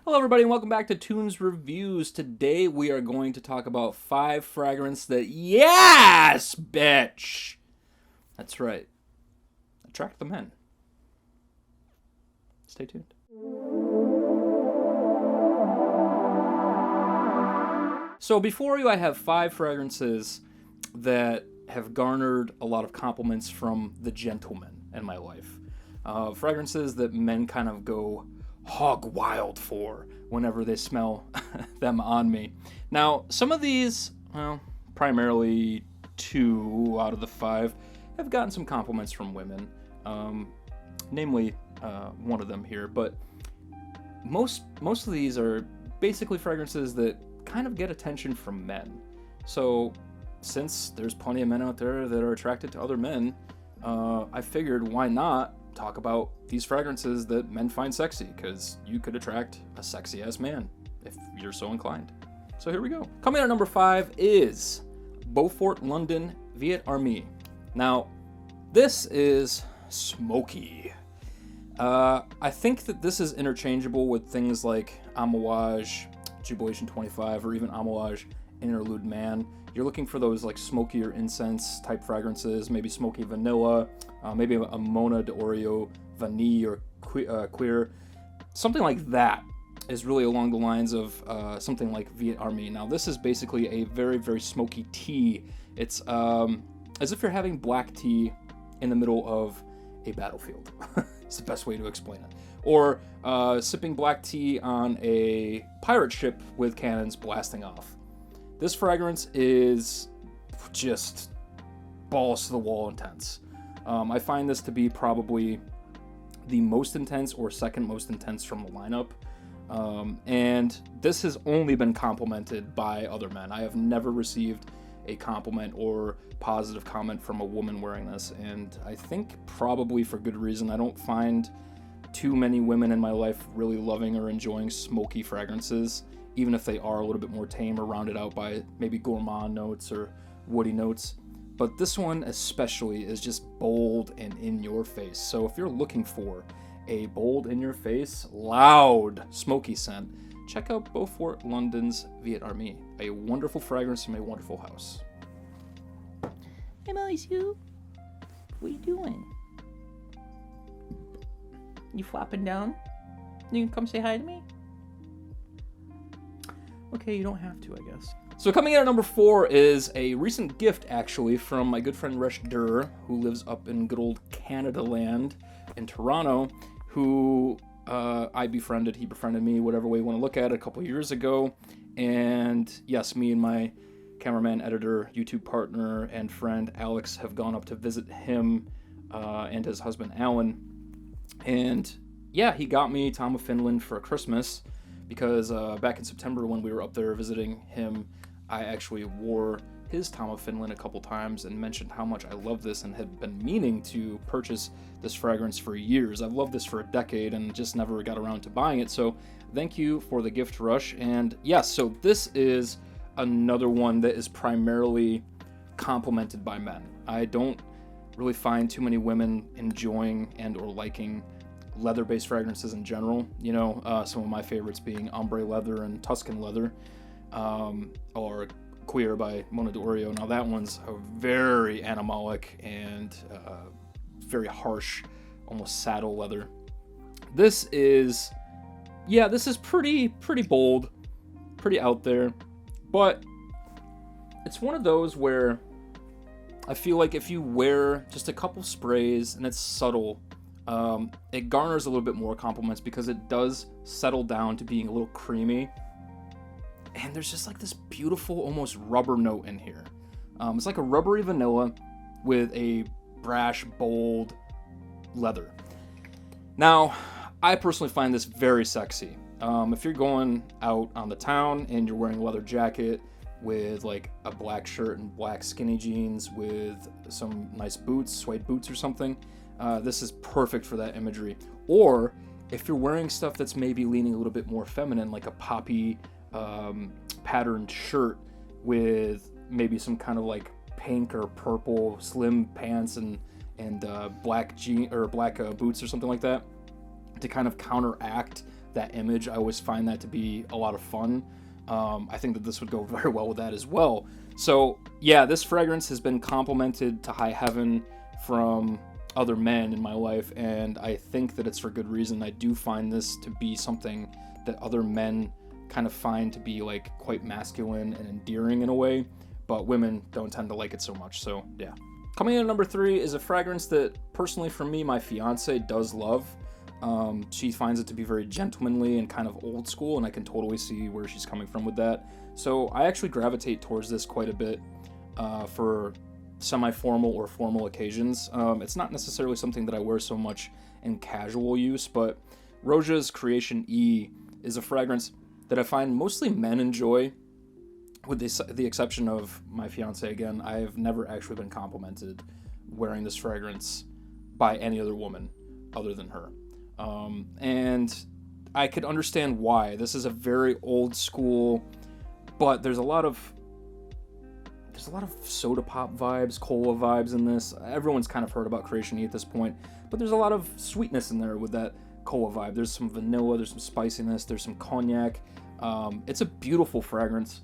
Hello everybody and welcome back to Toons Reviews. Today we are going to talk about 5 fragrances that, yes, bitch! That's right. Attract the men. Stay tuned. So before you, I have 5 fragrances that have garnered a lot of compliments from the gentlemen in my life. Fragrances that men kind of go hog wild for whenever they smell them on me. Now, some of these, well, primarily 2 out of the 5, have gotten some compliments from women, namely one of them here, but most of these are basically fragrances that kind of get attention from men. So since there's plenty of men out there that are attracted to other men, I figured why not talk about these fragrances that men find sexy, because you could attract a sexy ass man if you're so inclined. So here we go. Coming at number 5 is Beaufort London Viet Army. Now, this is smoky. I think that this is interchangeable with things like Amouage, Jubilation 25, or even Amouage Interlude Man. You're looking for those like smokier incense type fragrances, maybe smoky vanilla, maybe a Mona d'Oreo vanille or queer. Something like that is really along the lines of something like Viet Army. Now this is basically a very, very smoky tea. It's as if you're having black tea in the middle of a battlefield. It's the best way to explain it. Or sipping black tea on a pirate ship with cannons blasting off. This fragrance is just balls to the wall intense. I find this to be probably the most intense or second most intense from the lineup. And this has only been complimented by other men. I have never received a compliment or positive comment from a woman wearing this, and I think probably for good reason. I don't find too many women in my life really loving or enjoying smoky fragrances, even if they are a little bit more tame or rounded out by maybe gourmand notes or woody notes. But this one especially is just bold and in your face. So if you're looking for a bold, in your face, loud, smoky scent, check out Beaufort London's Viet Army, a wonderful fragrance from a wonderful house. Hey, Monsieur. What you doing? You flopping down? You can come say hi to me? Okay, you don't have to, I guess. So coming in at number 4 is a recent gift, actually, from my good friend Resh Durr, who lives up in good old Canada land in Toronto, who I befriended, he befriended me, whatever way you want to look at it, a couple years ago. And yes, me and my cameraman, editor, YouTube partner, and friend Alex have gone up to visit him and his husband Alan. And yeah, he got me Tom of Finland for Christmas, because back in September when we were up there visiting him, I actually wore his Tom of Finland a couple times and mentioned how much I love this and had been meaning to purchase this fragrance for years. I've loved this for a decade and just never got around to buying it, so thank you for the gift, Rush. And yes, so this is another one that is primarily complimented by men. I don't really find too many women enjoying and or liking leather-based fragrances in general. You know, some of my favorites being Ombre Leather and Tuscan Leather, or Queer by Mona d'Oreo. Now that one's a very animalic and very harsh, almost saddle leather. This is, yeah, this is pretty bold, pretty out there, but it's one of those where I feel like if you wear just a couple sprays and it's subtle, it garners a little bit more compliments because it does settle down to being a little creamy. And there's just like this beautiful, almost rubber note in here. It's like a rubbery vanilla with a brash, bold leather. Now, I personally find this very sexy. If you're going out on the town and you're wearing a leather jacket with like a black shirt and black skinny jeans with some nice boots, suede boots or something, this is perfect for that imagery. Or if you're wearing stuff that's maybe leaning a little bit more feminine, like a poppy patterned shirt with maybe some kind of like pink or purple slim pants and black jean or black boots or something like that, to kind of counteract that image. I always find that to be a lot of fun. I think that this would go very well with that as well. So yeah, this fragrance has been complimented to high heaven from other men in my life, and I think that it's for good reason. I do find this to be something that other men kind of find to be like quite masculine and endearing in a way, but women don't tend to like it so much. So yeah. Coming in at number 3 is a fragrance that personally for me, my fiance does love. She finds it to be very gentlemanly and kind of old school, and I can totally see where she's coming from with that. So I actually gravitate towards this quite a bit for semi-formal or formal occasions. It's not necessarily something that I wear so much in casual use, but Rochas Creation E is a fragrance that I find mostly men enjoy, with the exception of my fiance again. I have never actually been complimented wearing this fragrance by any other woman other than her. And I could understand why. This is a very old school, but there's a lot of soda pop vibes, cola vibes in this. Everyone's kind of heard about Creation E at this point, but there's a lot of sweetness in there with that cola vibe. There's some vanilla, there's some spiciness, there's some cognac. It's a beautiful fragrance,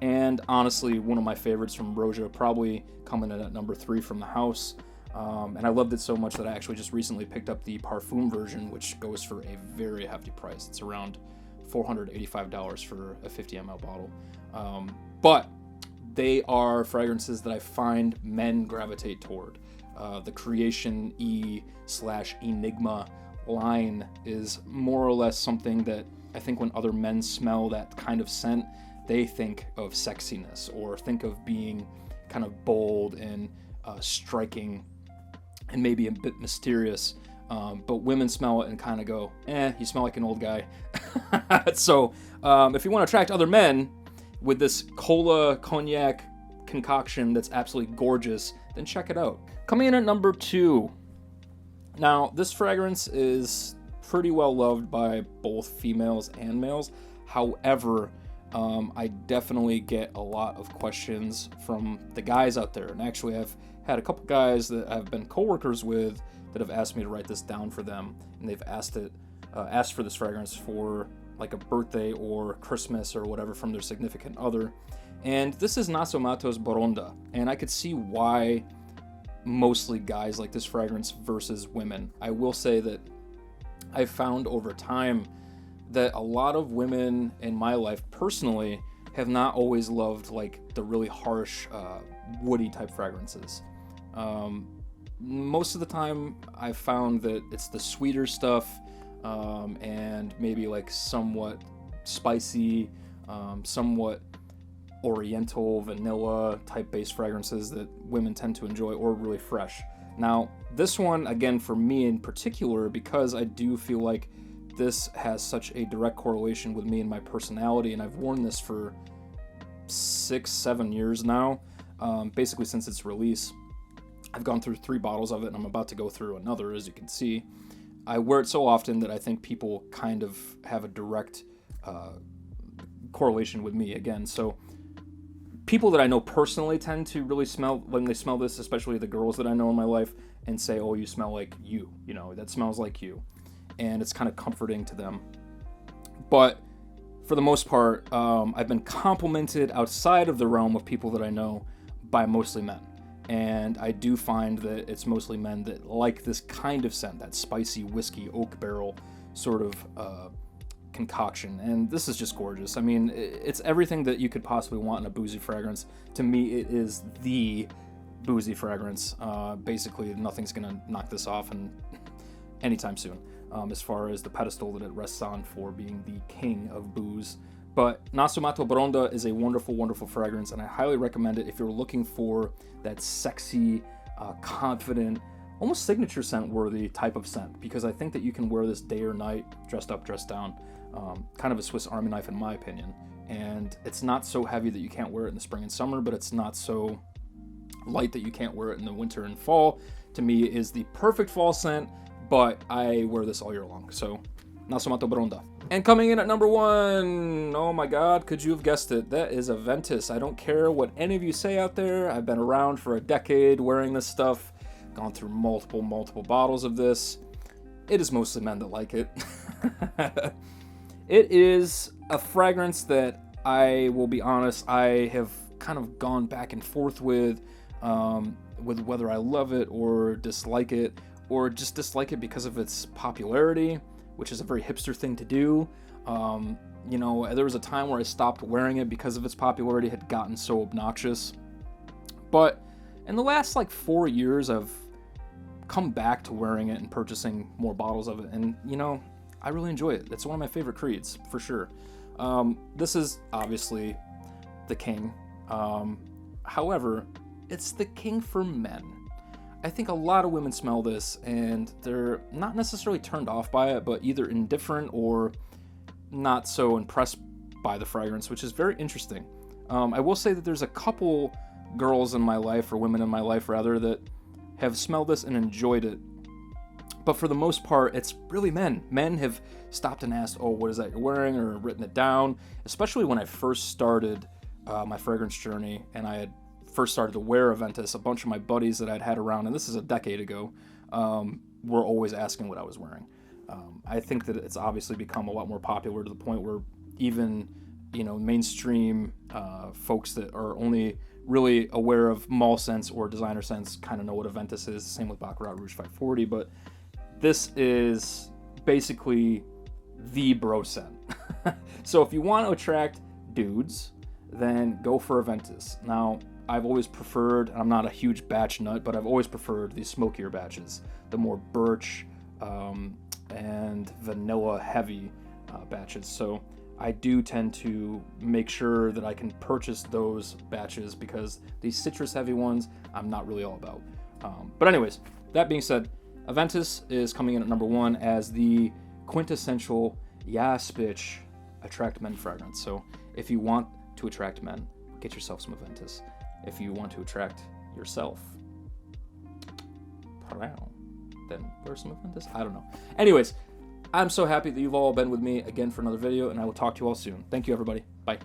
and honestly, one of my favorites from Roja, probably coming in at number 3 from the house. And I loved it so much that I actually just recently picked up the Parfum version, which goes for a very hefty price. It's around $485 for a 50 ml bottle. But they are fragrances that I find men gravitate toward. The Creation E/Enigma line is more or less something that I think when other men smell that kind of scent, they think of sexiness or think of being kind of bold and striking and maybe a bit mysterious. But women smell it and kind of go, you smell like an old guy. So if you want to attract other men with this cola cognac concoction that's absolutely gorgeous, then check it out. Coming in at number 2. Now, this fragrance is pretty well loved by both females and males. However, I definitely get a lot of questions from the guys out there. And actually, I've had a couple guys that I've been coworkers with that have asked me to write this down for them. And they've asked for this fragrance for like a birthday or Christmas or whatever from their significant other. And this is Nasomatos Baronda. And I could see why mostly guys like this fragrance versus women. I will say that I've found over time that a lot of women in my life personally have not always loved like the really harsh woody type fragrances. Most of the time I've found that it's the sweeter stuff and maybe like somewhat spicy, somewhat oriental vanilla type based fragrances that women tend to enjoy, or really fresh. Now this one, again, for me in particular, because I do feel like this has such a direct correlation with me and my personality, and I've worn this for 6-7 years now, basically since its release. I've gone through 3 bottles of it, and I'm about to go through another, as you can see. I wear it so often that I think people kind of have a direct correlation with me again. So people that I know personally tend to really smell, when they smell this, especially the girls that I know in my life, and say, oh, you smell like you, that smells like you. And it's kind of comforting to them. But for the most part, I've been complimented outside of the realm of people that I know by mostly men. And I do find that it's mostly men that like this kind of scent, that spicy whiskey oak barrel sort of concoction. And this is just gorgeous. I mean, it's everything that you could possibly want in a boozy fragrance. To me, it is the boozy fragrance. Basically, nothing's gonna knock this off anytime soon, as far as the pedestal that it rests on for being the king of booze. But Nasomatos Baronda is a wonderful, wonderful fragrance, and I highly recommend it if you're looking for that sexy, confident, almost signature scent worthy type of scent, because I think that you can wear this day or night, dressed up, dressed down, kind of a Swiss Army knife in my opinion. And it's not so heavy that you can't wear it in the spring and summer, but it's not so light that you can't wear it in the winter and fall. To me, it is the perfect fall scent, but I wear this all year long. So Nasomatos Baronda. And coming in at number 1, oh my god, could you have guessed it? That is Aventis. I don't care what any of you say out there. I've been around for a decade wearing this stuff, gone through multiple bottles of this. It is mostly men that like it. It is a fragrance that I will be honest, I have kind of gone back and forth with whether I love it or dislike it, or just dislike it because of its popularity, which is a very hipster thing to do. You know, there was a time where I stopped wearing it because of its popularity had gotten so obnoxious. But in the last like 4 years, I've come back to wearing it and purchasing more bottles of it. And, you know, I really enjoy it. It's one of my favorite creeds, for sure. This is obviously the king. However, it's the king for men. I think a lot of women smell this and they're not necessarily turned off by it, but either indifferent or not so impressed by the fragrance, which is very interesting. I will say that there's a couple girls in my life, or women in my life rather, that have smelled this and enjoyed it. But for the most part, it's really men. Men have stopped and asked, oh, what is that you're wearing, or written it down, especially when I first started my fragrance journey and I had first started to wear Aventis. A bunch of my buddies that I'd had around, and this is a decade ago, were always asking what I was wearing. I think that it's obviously become a lot more popular to the point where even, you know, mainstream folks that are only really aware of mall scents or designer scents kind of know what Aventis is. Same with Baccarat Rouge 540, but this is basically the bro scent. So if you want to attract dudes, then go for Aventis. Now, I've always preferred, I'm not a huge batch nut, but I've always preferred the smokier batches, the more birch and vanilla heavy batches. So I do tend to make sure that I can purchase those batches because these citrus heavy ones I'm not really all about. But anyways, that being said, Aventis is coming in at number 1 as the quintessential Yas Bitch attract men fragrance. So if you want to attract men, get yourself some Aventis. If you want to attract yourself, then wear some Aventis. I don't know. Anyways, I'm so happy that you've all been with me again for another video, and I will talk to you all soon. Thank you, everybody. Bye.